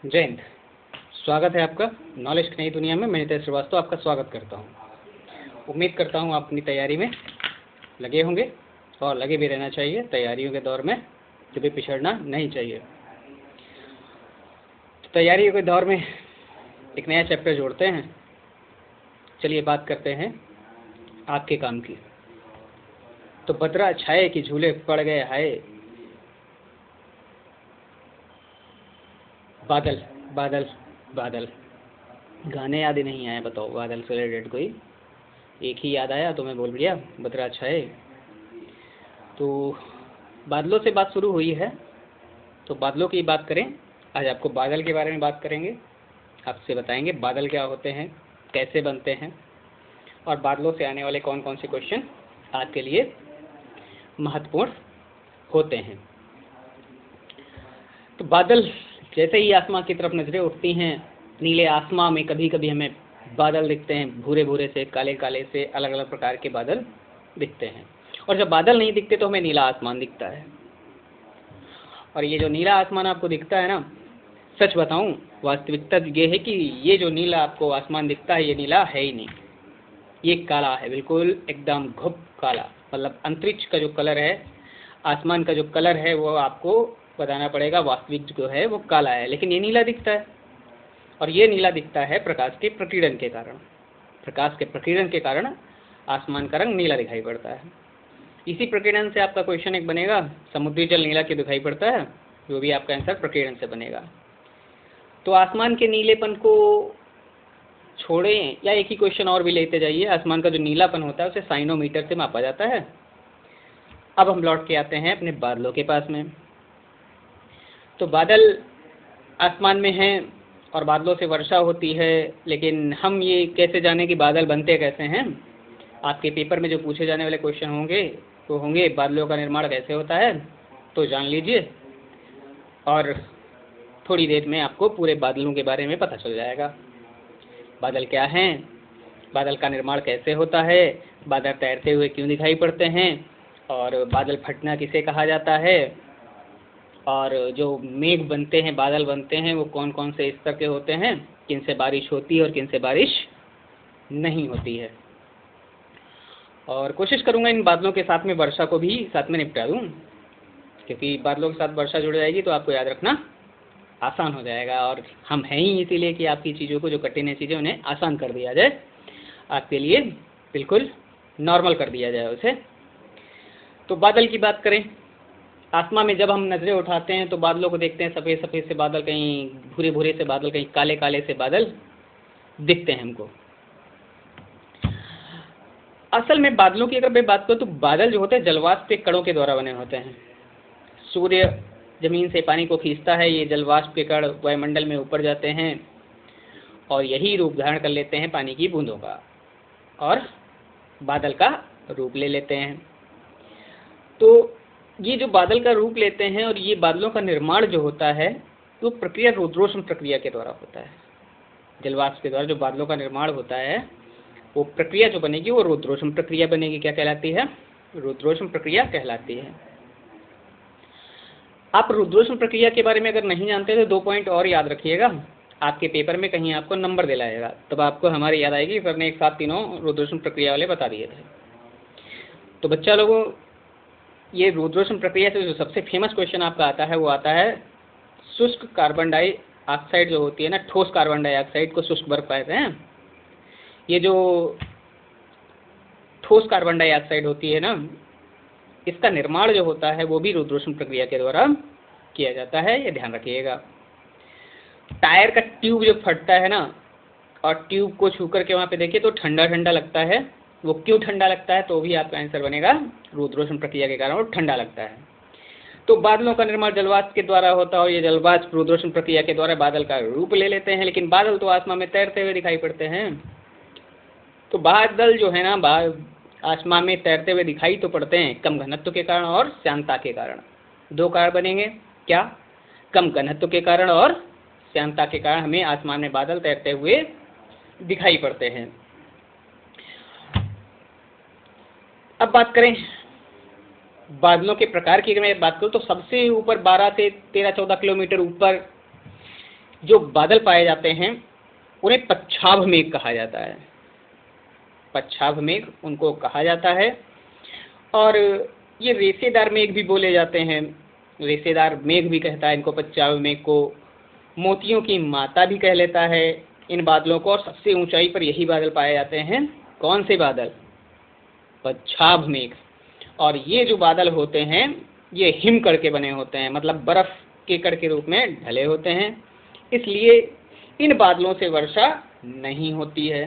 जय हिंद। स्वागत है आपका नॉलेज की नई दुनिया में। मैं नितेश श्रीवास्तव आपका स्वागत करता हूं। उम्मीद करता हूं आप अपनी तैयारी में लगे होंगे और लगे भी रहना चाहिए। तैयारियों के दौर में कभी पिछड़ना नहीं चाहिए। तो तैयारियों के दौर में एक नया चैप्टर जोड़ते हैं। चलिए बात करते हैं आपके काम की। तो बदरा छाए कि झूले पड़ गए हाय, बादल बादल बादल। गाने याद ही नहीं आए, बताओ। बादल से रिलेटेड कोई एक ही याद आया तो मैं बोल दिया बदरा छाए। तो बादलों से बात शुरू हुई है, तो बादलों की बात करें। आज आपको बादल के बारे में बात करेंगे। आपसे बताएंगे बादल क्या होते हैं, कैसे बनते हैं, और बादलों से आने वाले कौन कौन से क्वेश्चन आज के लिए महत्वपूर्ण होते हैं। तो बादल जैसे ही आसमां की तरफ नजरें उठती हैं, नीले आसमां में कभी कभी हमें बादल दिखते हैं। भूरे भूरे से, काले काले से, अलग अलग प्रकार के बादल दिखते हैं। और जब बादल नहीं दिखते तो हमें नीला आसमान दिखता है। और ये जो नीला आसमान आपको दिखता है ना, सच बताऊं, वास्तविकता ये है कि ये जो नीला आपको आसमान दिखता है, ये नीला है ही नहीं। ये काला है, बिल्कुल एकदम घुप काला। मतलब अंतरिक्ष का जो कलर है, आसमान का जो कलर है, वो आपको बताना पड़ेगा। वास्तविक जो है वो काला है, लेकिन ये नीला दिखता है। और ये नीला दिखता है प्रकाश के प्रकीर्णन के कारण। प्रकाश के प्रकीर्णन के कारण आसमान का रंग नीला दिखाई पड़ता है। इसी प्रकीर्णन से आपका क्वेश्चन एक बनेगा, समुद्री जल नीला क्यों दिखाई पड़ता है, जो भी आपका आंसर प्रकीर्णन से बनेगा। तो आसमान के नीलेपन को छोड़ें या एक ही क्वेश्चन और भी लेते जाइए। आसमान का जो नीलापन होता है उसे साइनोमीटर से मापा जाता है। अब हम लौट के आते हैं अपने बादलों के पास में। तो बादल आसमान में हैं और बादलों से वर्षा होती है, लेकिन हम ये कैसे जाने कि बादल बनते कैसे हैं। आपके पेपर में जो पूछे जाने वाले क्वेश्चन होंगे वो होंगे बादलों का निर्माण कैसे होता है, तो जान लीजिए। और थोड़ी देर में आपको पूरे बादलों के बारे में पता चल जाएगा। बादल क्या हैं, बादल का निर्माण कैसे होता है, बादल तैरते हुए क्यों दिखाई पड़ते हैं, और बादल फटना किसे कहा जाता है, और जो मेघ बनते हैं, बादल बनते हैं, वो कौन कौन से स्तर के होते हैं, किन से बारिश होती है और किन से बारिश नहीं होती है। और कोशिश करूंगा इन बादलों के साथ में वर्षा को भी साथ में निपटा दूं, क्योंकि बादलों के साथ वर्षा जुड़ जाएगी तो आपको याद रखना आसान हो जाएगा। और हम हैं ही इसीलिए कि आपकी चीज़ों को, जो कठिन है चीज़ें, उन्हें आसान कर दिया जाए, आपके लिए बिल्कुल नॉर्मल कर दिया जाए उसे। तो बादल की बात करें। आसमान में जब हम नजरें उठाते हैं तो बादलों को देखते हैं, सफ़ेद सफ़ेद से बादल, कहीं भूरे भूरे से बादल, कहीं काले काले से बादल दिखते हैं हमको। असल में बादलों की अगर मैं बात करूं तो बादल जो होते हैं जलवाष्प के कणों के द्वारा बने होते हैं। सूर्य जमीन से पानी को खींचता है, ये जलवाष्प के कण वायुमंडल में ऊपर जाते हैं और यही रूप धारण कर लेते हैं पानी की बूंदों का, और बादल का रूप ले लेते हैं। तो ये जो बादल का रूप लेते हैं और ये बादलों का निर्माण जो होता है, वो प्रक्रिया रुद्रोष्म प्रक्रिया के द्वारा होता है। जलवाष्प के द्वारा जो बादलों का निर्माण होता है, वो प्रक्रिया जो बनेगी वो रुद्रोष्म प्रक्रिया बनेगी। क्या कहलाती है? रुद्रोष्म प्रक्रिया कहलाती है। आप रुद्रोष्म प्रक्रिया के बारे में अगर नहीं जानते तो 2 पॉइंट और याद रखिएगा। आपके पेपर में कहीं आपको नंबर दिलाएगा, तब आपको हमारी याद आएगी, सर ने एक साथ तीनों रुद्रोष्म प्रक्रिया वाले बता दिए थे। तो बच्चा लोगों, ये रुद्रोष्म प्रक्रिया से जो सबसे फेमस क्वेश्चन आपका आता है, वो आता है शुष्क कार्बन डाइऑक्साइड जो होती है ना, ठोस कार्बन डाइऑक्साइड को शुष्क बर्फ कहते हैं। ये जो ठोस कार्बन डाइऑक्साइड होती है ना, इसका निर्माण जो होता है वो भी रुद्रोष्म प्रक्रिया के द्वारा किया जाता है, ये ध्यान रखिएगा। टायर का ट्यूब जो फटता है ना, और ट्यूब को छू करके वहाँ पे देखिए तो ठंडा ठंडा लगता है। वो क्यों ठंडा लगता है, तो भी आपका आंसर बनेगा रुद्रोष्म प्रक्रिया के कारण वो ठंडा लगता है। तो बादलों का निर्माण जलवाष्प के द्वारा होता है और ये जलवाष्प रुद्रोष्म प्रक्रिया के द्वारा बादल का रूप ले लेते हैं। लेकिन बादल तो आसमान में तैरते हुए दिखाई पड़ते हैं। तो बादल जो है ना, आसमान में तैरते हुए दिखाई तो पड़ते हैं कम घनत्व के कारण और श्यानता के कारण। 2 कारण बनेंगे, क्या? कम घनत्व के कारण और श्यानता के कारण हमें आसमान में बादल तैरते हुए दिखाई पड़ते हैं। अब बात करें बादलों के प्रकार की। अगर मैं बात करूं तो सबसे ऊपर 12 से 13-14 किलोमीटर ऊपर जो बादल पाए जाते हैं उन्हें पच्छाभ मेघ कहा जाता है। पच्छाभ मेघ उनको कहा जाता है। और ये रेशेदार मेघ भी बोले जाते हैं, रेशेदार मेघ भी कहता है इनको, पच्छाभ मेघ को मोतियों की माता भी कह लेता है इन बादलों को। और सबसे ऊंचाई पर यही बादल पाए जाते हैं। कौन से बादल? पच्छाभ मेघ। और ये जो बादल होते हैं ये हिमकण के बने होते हैं, मतलब बर्फ के कण के रूप में ढले होते हैं, इसलिए इन बादलों से वर्षा नहीं होती है।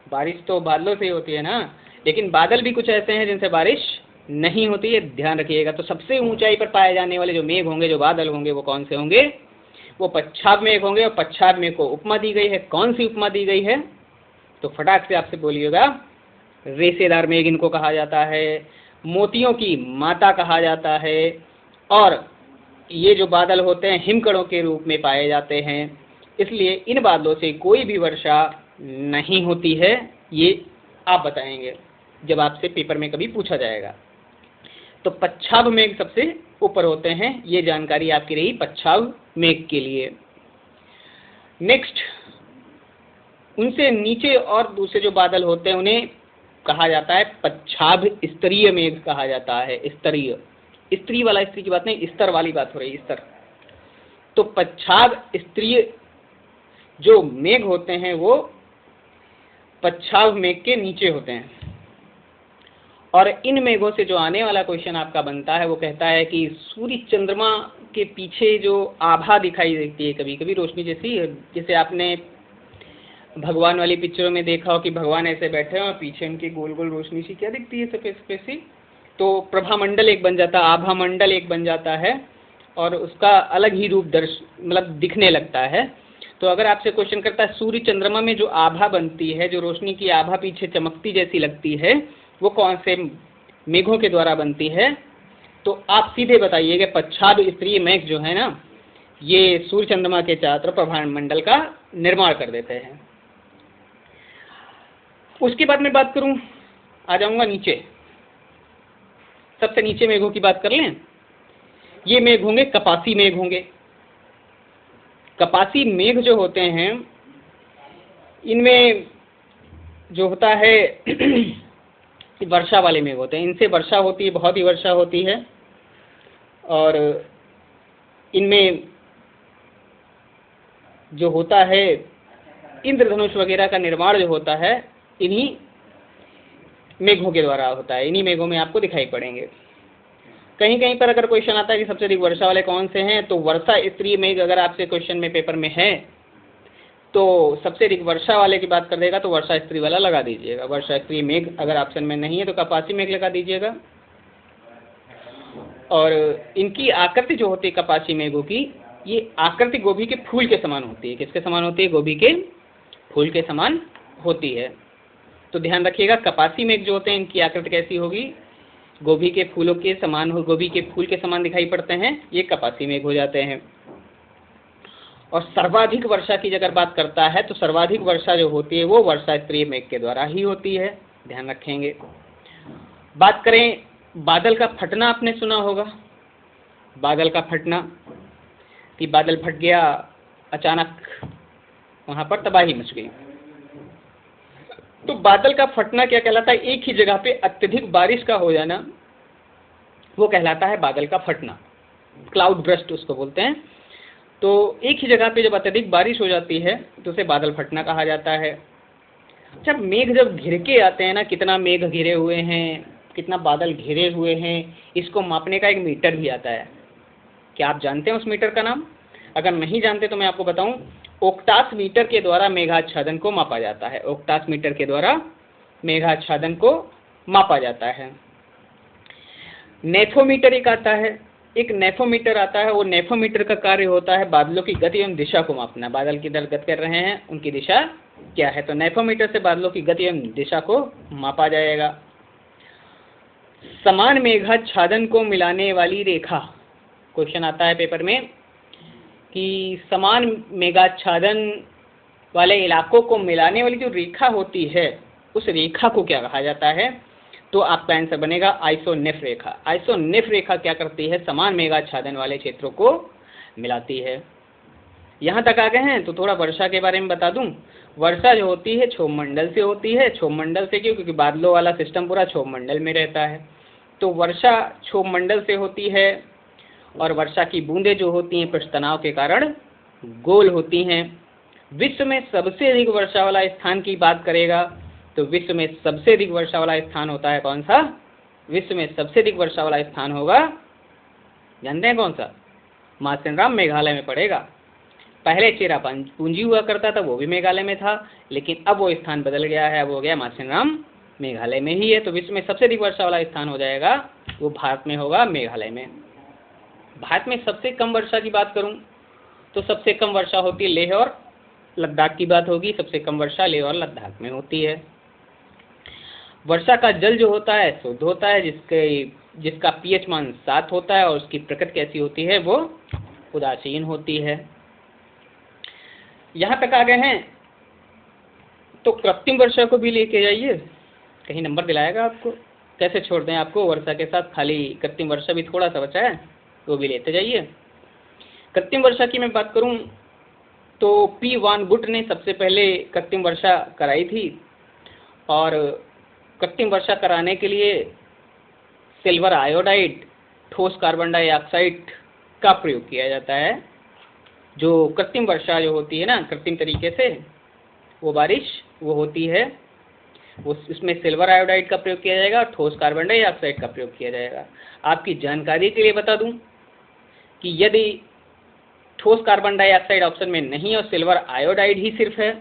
बारिश तो बादलों से ही होती है ना, लेकिन बादल भी कुछ ऐसे हैं जिनसे बारिश नहीं होती है, ध्यान रखिएगा। तो सबसे ऊंचाई पर पाए जाने वाले जो मेघ होंगे, जो बादल होंगे, वो कौन से होंगे? वो पच्छाभ मेघ होंगे। और पच्छाभ मेघ को उपमा दी गई है। कौन सी उपमा दी गई है? तो फटाक से आपसे बोलिएगा। रेशेदार मेघ इनको कहा जाता है, मोतियों की माता कहा जाता है, और ये जो बादल होते हैं हिमकणों के रूप में पाए जाते हैं, इसलिए इन बादलों से कोई भी वर्षा नहीं होती है। ये आप बताएंगे जब आपसे पेपर में कभी पूछा जाएगा। तो पच्छाभ मेघ सबसे ऊपर होते हैं, ये जानकारी आपकी रही पच्छाभ मेघ के लिए। नेक्स्ट, उनसे नीचे और दूसरे जो बादल होते हैं उन्हें कहा जाता है पच्छाभ स्तरीय मेघ कहा जाता है। स्तरीय, स्त्री वाला स्त्री की बात नहीं, स्तर वाली बात हो रही है, स्तर। तो पच्छाभ स्तरीय जो मेघ होते हैं वो पच्छाभ मेघ के नीचे होते हैं। और इन मेघों से जो आने वाला क्वेश्चन आपका बनता है वो कहता है कि सूर्य चंद्रमा के पीछे जो आभा दिखाई देती है कभी कभी रोशनी जैसी, जैसे आपने भगवान वाली पिक्चरों में देखा हो कि भगवान ऐसे बैठे हैं और पीछे उनकी गोल गोल रोशनी सी क्या दिखती है, सफेद सफेद सी, तो प्रभा मंडल एक बन जाता है, आभा मंडल एक बन जाता है और उसका अलग ही रूप मतलब दिखने लगता है। तो अगर आपसे क्वेश्चन करता है सूर्य चंद्रमा में जो आभा बनती है, जो रोशनी की आभा पीछे चमकती जैसी लगती है, वो कौन से मेघों के द्वारा बनती है? तो आप सीधे बताइएगा पच्छाभ स्तरीय मेघ जो है ना, ये सूर्य चंद्रमा के चारों तरफ प्रभा मंडल का निर्माण कर देते हैं। उसके बाद मैं बात करूं, आ जाऊंगा नीचे, सबसे नीचे मेघों की बात कर लें। ये मेघ होंगे कपासी मेघ होंगे। कपासी मेघ जो होते हैं इनमें जो होता है वर्षा वाले मेघ होते हैं, इनसे वर्षा होती है, बहुत ही वर्षा होती है। और इनमें जो होता है इंद्रधनुष वगैरह का निर्माण जो होता है इन्हीं मेघों के द्वारा होता है, इन्हीं मेघों में आपको दिखाई पड़ेंगे। कहीं कहीं पर अगर क्वेश्चन आता है कि सबसे अधिक वर्षा वाले कौन से हैं, तो वर्षा स्तरीय मेघ अगर आपसे क्वेश्चन में पेपर में है तो सबसे अधिक वर्षा वाले की बात कर देगा तो वर्षा स्तरीय वाला लगा दीजिएगा। वर्षा स्तरीय मेघ अगर ऑप्शन में नहीं है तो कपासी मेघ लगा दीजिएगा। और इनकी आकृति जो होती है कपासी मेघों की, ये आकृति गोभी के फूल के समान होती है। किसके समान होती है? गोभी के फूल के समान होती है। तो ध्यान रखिएगा कपासी मेघ जो होते हैं इनकी आकृति कैसी होगी? गोभी के फूलों के समान हो, गोभी के फूल के समान दिखाई पड़ते हैं, ये कपासी मेघ हो जाते हैं। और सर्वाधिक वर्षा की अगर बात करता है तो सर्वाधिक वर्षा जो होती है वो वर्षा स्तरीय मेघ के द्वारा ही होती है, ध्यान रखेंगे। बात करें बादल का फटना, आपने सुना होगा बादल का फटना, कि बादल फट गया, अचानक वहां पर तबाही मच गई। तो बादल का फटना क्या कहलाता है? एक ही जगह पे अत्यधिक बारिश का हो जाना, वो कहलाता है बादल का फटना, क्लाउड ब्रस्ट उसको बोलते हैं। तो एक ही जगह पे जब अत्यधिक बारिश हो जाती है तो उसे बादल फटना कहा जाता है। जब मेघ जब घिर के आते हैं ना, कितना मेघ घिरे हुए हैं, कितना बादल घिरे हुए हैं, इसको मापने का एक मीटर भी आता है। क्या आप जानते हैं उस मीटर का नाम? अगर नहीं जानते तो मैं आपको बताऊं, ओक्टास मीटर के द्वारा मेघाच्छादन को मापा जाता है। ओक्टास मीटर के द्वारा मेघाच्छादन को मापा जाता है। नेफोमीटर एक आता है, एक नेफोमीटर आता है। वो नेफोमीटर का कार्य होता है बादलों की गति एवं दिशा को मापना। बादल किधर गति कर रहे हैं, उनकी दिशा क्या है, तो नेफोमीटर से बादलों की गति एवं दिशा को मापा जाएगा। समान मेघाच्छादन को मिलाने वाली रेखा, क्वेश्चन आता है पेपर में कि समान मेघाच्छादन वाले इलाकों को मिलाने वाली जो रेखा होती है उस रेखा को क्या कहा जाता है? तो आपका आंसर बनेगा आइसोनेफ रेखा। आइसोनेफ रेखा क्या करती है? समान मेघाच्छादन वाले क्षेत्रों को मिलाती है। यहाँ तक आ गए हैं तो थोड़ा वर्षा के बारे में बता दूं। वर्षा जो होती है क्षोभ मंडल से होती है। क्षोभ मंडल से क्यों? क्योंकि बादलों वाला सिस्टम पूरा क्षोभ मंडल में रहता है। तो वर्षा क्षोभ मंडल से होती है और वर्षा की बूंदें जो होती हैं पृष्ठ तनाव के कारण गोल होती हैं। विश्व में सबसे अधिक वर्षा वाला स्थान की बात करेगा तो विश्व में सबसे अधिक वर्षा वाला स्थान होता है कौन सा? विश्व में सबसे अधिक वर्षा वाला स्थान होगा, जानते हैं कौन सा? मासेनराम मेघालय में पड़ेगा। पहले चेरापूंजी हुआ करता था, वो भी मेघालय में था, लेकिन अब वो स्थान बदल गया है, अब हो गया मासेनराम मेघालय में ही है। तो विश्व में सबसे अधिक वर्षा वाला स्थान हो जाएगा, वो भारत में होगा, मेघालय में। भारत में सबसे कम वर्षा की बात करूं तो सबसे कम वर्षा होती है लेह और लद्दाख की बात होगी। सबसे कम वर्षा लेह और लद्दाख में होती है। वर्षा का जल जो होता है शुद्ध होता है, जिसका पीएच मान 7 होता है और उसकी प्रकृति कैसी होती है? वो उदासीन होती है। यहाँ तक आ गए हैं तो कृत्रिम वर्षा को भी लेके जाइए, कहीं नंबर दिलाएगा आपको। कैसे छोड़ दें आपको वर्षा के साथ, खाली कृत्रिम वर्षा भी थोड़ा सा बचा है, वो भी लेते जाइए। कृत्रिम वर्षा की मैं बात करूं तो पी वान बुट ने सबसे पहले कृत्रिम वर्षा कराई थी और कृत्रिम वर्षा कराने के लिए सिल्वर आयोडाइड, ठोस कार्बन डाइऑक्साइड का प्रयोग किया जाता है। जो कृत्रिम वर्षा जो होती है ना, कृत्रिम तरीके से वो बारिश वो होती है, वो इसमें सिल्वर आयोडाइड का प्रयोग किया जाएगा और ठोस कार्बन डाइऑक्साइड का प्रयोग किया जाएगा। आपकी जानकारी के लिए बता दूं कि यदि ठोस कार्बन डाइऑक्साइड ऑप्शन में नहीं और सिल्वर आयोडाइड ही सिर्फ है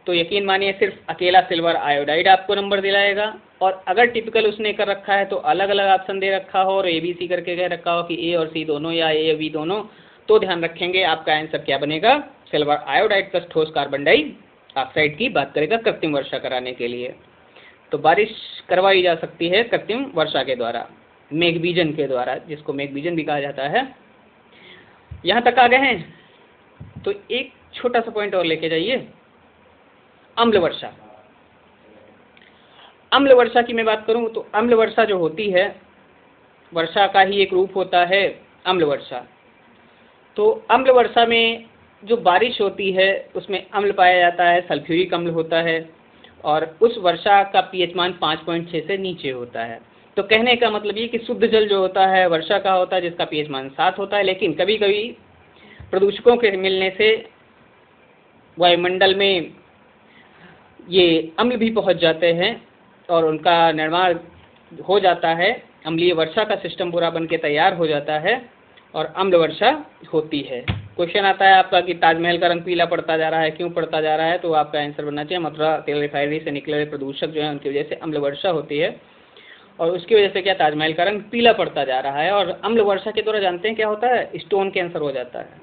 तो यकीन मानिए सिर्फ अकेला सिल्वर आयोडाइड आपको नंबर दिलाएगा। और अगर टिपिकल उसने कर रखा है तो अलग अलग ऑप्शन दे रखा हो और ABC करके कह रखा हो कि ए और सी दोनों या ए और बी दोनों, तो ध्यान रखेंगे आपका आंसर क्या बनेगा? सिल्वर आयोडाइड प्लस ठोस कार्बन डाइऑक्साइड की बात करेगा कृत्रिम वर्षा कराने के लिए। तो बारिश करवाई जा सकती है कृत्रिम वर्षा के द्वारा, मेघबीजन के द्वारा, जिसको मेघबीजन भी कहा जाता है। यहाँ तक आ गए हैं तो एक छोटा सा पॉइंट और लेके जाइए, अम्ल वर्षा। अम्ल वर्षा की मैं बात करूं तो अम्ल वर्षा जो होती है, वर्षा का ही एक रूप होता है अम्ल वर्षा। तो अम्ल वर्षा में जो बारिश होती है उसमें अम्ल पाया जाता है, सल्फ्यूरिक अम्ल होता है और उस वर्षा का पीएच मान 5.6 से नीचे होता है। तो कहने का मतलब ये कि शुद्ध जल जो होता है वर्षा का होता है, जिसका पीएच मान 7 होता है, लेकिन कभी कभी प्रदूषकों के मिलने से वायुमंडल में ये अम्ल भी पहुंच जाते हैं और उनका निर्माण हो जाता है, अम्लीय वर्षा का सिस्टम पूरा बन के तैयार हो जाता है और अम्ल वर्षा होती है। क्वेश्चन आता है आपका कि ताजमहल का रंग पीला पड़ता जा रहा है, क्यों पड़ता जा रहा है? तो आपका आंसर बनना चाहिए मथुरा तेल रिफाइनरी से निकले हुए प्रदूषक जो है उनकी वजह से अम्ल वर्षा होती है और उसकी वजह से क्या ताजमहल का रंग पीला पड़ता जा रहा है। और अम्ल वर्षा के द्वारा जानते हैं क्या होता है? स्टोन कैंसर हो जाता है,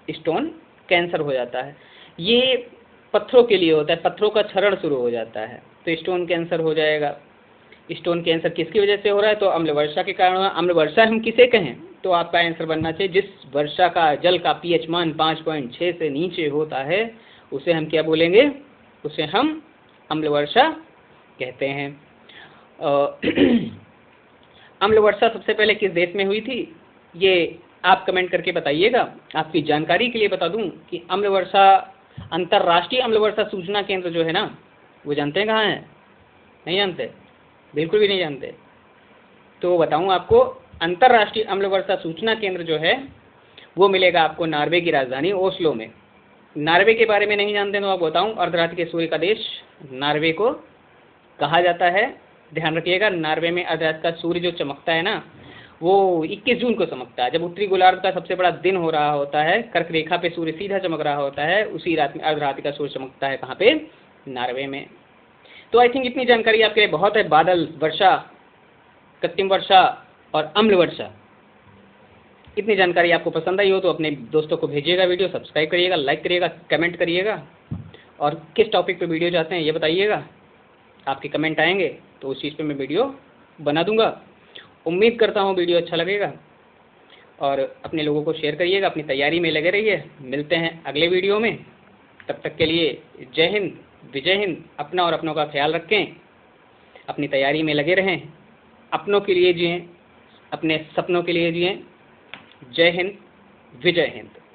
स्टोन कैंसर हो जाता है। ये पत्थरों के लिए होता है, पत्थरों का क्षरण शुरू हो जाता है तो स्टोन कैंसर हो जाएगा। स्टोन कैंसर किसकी वजह से हो रहा है? तो अम्ल वर्षा के कारण। अम्ल वर्षा हम किसे कहें? तो आपका आंसर बनना चाहिए जिस वर्षा का जल का पीएच मान 5.6 से नीचे होता है उसे हम क्या बोलेंगे? उसे हम अम्ल वर्षा कहते हैं। अम्ल वर्षा सबसे पहले किस देश में हुई थी ये आप कमेंट करके बताइएगा। आपकी जानकारी के लिए बता दूं कि अम्ल वर्षा, अंतर्राष्ट्रीय अम्ल वर्षा सूचना केंद्र जो है ना, वो जानते हैं कहाँ है? नहीं जानते? बिल्कुल भी नहीं जानते? तो बताऊं आपको, अंतर्राष्ट्रीय अम्ल वर्षा सूचना केंद्र जो है वो मिलेगा आपको नॉर्वे की राजधानी ओस्लो में। नॉर्वे के बारे में नहीं जानते तो आप बताऊं, अर्धरात्रि के सूर्य का देश नॉर्वे को कहा जाता है। ध्यान रखिएगा, नॉर्वे में अर्धरात्रि का सूर्य जो चमकता है ना वो 21 जून को चमकता है, जब उत्तरी गोलार्ध का सबसे बड़ा दिन हो रहा होता है, कर्क रेखा पे सूर्य सीधा चमक रहा होता है, उसी रात में अर्धरात्रि का सूर्य चमकता है। कहाँ पे? नॉर्वे में। तो आई थिंक इतनी जानकारी आपके लिए बहुत है। बादल वर्षा, कृत्रिम वर्षा और अम्ल वर्षा, इतनी जानकारी आपको पसंद आई हो तो अपने दोस्तों को भेजिएगा, वीडियो सब्सक्राइब करिएगा, लाइक करिएगा, कमेंट करिएगा और किस टॉपिक पे वीडियो चाहते हैं ये बताइएगा। आपके कमेंट आएंगे तो उस चीज़ पे मैं वीडियो बना दूंगा। उम्मीद करता हूँ वीडियो अच्छा लगेगा और अपने लोगों को शेयर करिएगा। अपनी तैयारी में लगे रहिए। मिलते हैं अगले वीडियो में, तब तक के लिए जय हिंद, विजय हिंद। अपना और अपनों का ख्याल रखें, अपनी तैयारी में लगे रहें, अपनों के लिए जिएं, अपने सपनों के लिए जिएं। जय हिंद, विजय हिंद।